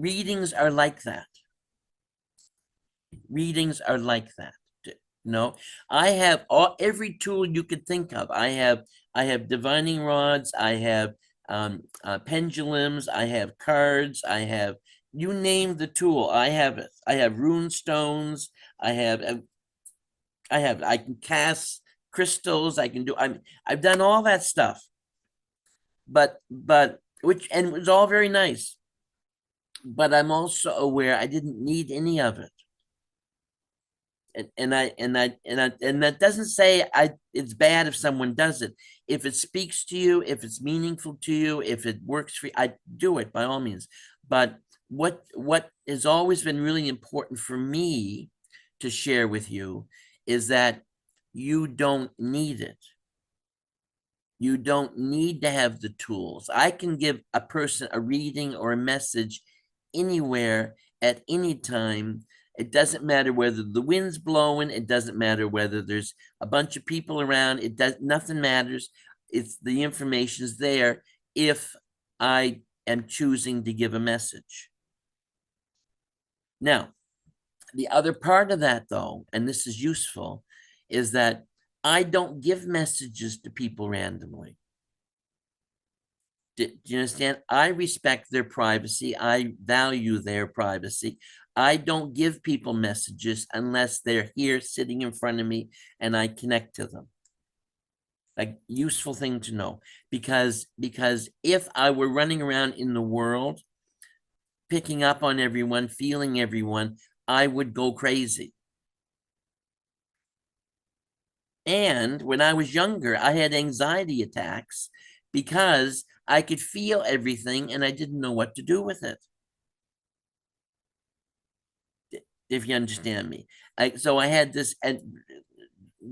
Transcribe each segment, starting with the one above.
readings are like that. Readings are like that. No, I have every tool you could think of. I have divining rods. I have pendulums. I have cards. I have, you name the tool. I have it. I have rune stones. I can cast crystals. I can do. I've done all that stuff. But which, and it was all very nice. But I'm also aware I didn't need any of it. And that doesn't say it's bad if someone does it. If it speaks to you, if it's meaningful to you, if it works for you, I do it by all means. But what has always been really important for me to share with you is that you don't need it. You don't need to have the tools. I can give a person a reading or a message anywhere at any time. It doesn't matter whether the wind's blowing. It doesn't matter whether there's a bunch of people around. Nothing matters. It's the information's there if I am choosing to give a message. Now, the other part of that, though, and this is useful, is that I don't give messages to people randomly. Do you understand? I respect their privacy. I value their privacy. I don't give people messages unless they're here sitting in front of me and I connect to them. Like, useful thing to know, because if I were running around in the world, picking up on everyone, feeling everyone, I would go crazy. And when I was younger, I had anxiety attacks because I could feel everything and I didn't know what to do with it. If you understand me. So I had this and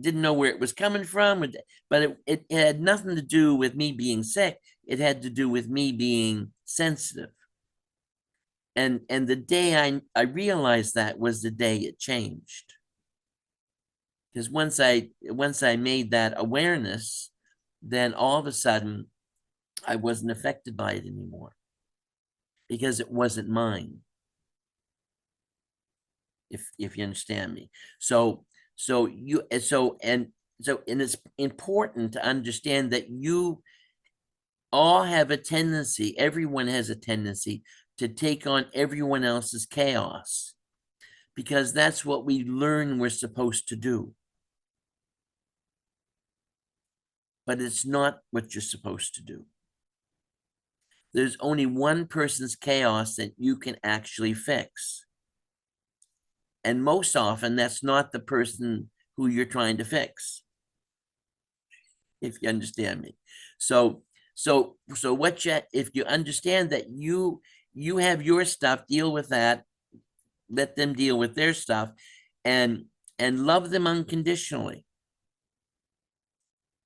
didn't know where it was coming from, but it had nothing to do with me being sick. It had to do with me being sensitive. And the day I realized that was the day it changed. Because once I made that awareness, then all of a sudden I wasn't affected by it anymore because it wasn't mine. If you understand me. So it's important to understand that you all have a tendency, everyone has a tendency to take on everyone else's chaos, because that's what we learn we're supposed to do. But it's not what you're supposed to do. There's only one person's chaos that you can actually fix. And most often, that's not the person who you're trying to fix, if you understand me. So if you understand that you have your stuff, deal with that, let them deal with their stuff, and love them unconditionally.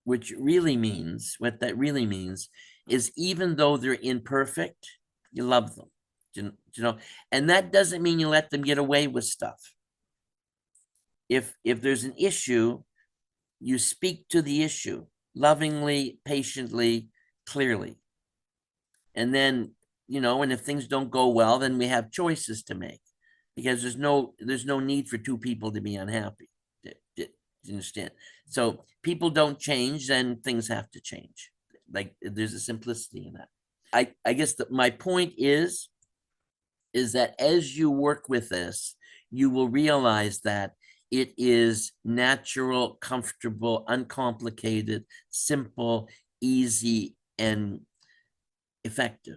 Which really means, what that really means is, even though they're imperfect, you love them. You know, and that doesn't mean you let them get away with stuff. If there's an issue, you speak to the issue lovingly, patiently, clearly. And then, and if things don't go well, then we have choices to make, because there's no need for two people to be unhappy. Do you understand? So people don't change, then things have to change. Like, there's a simplicity in that. I guess that my point is that as you work with this, you will realize that it is natural, comfortable, uncomplicated, simple, easy, and effective.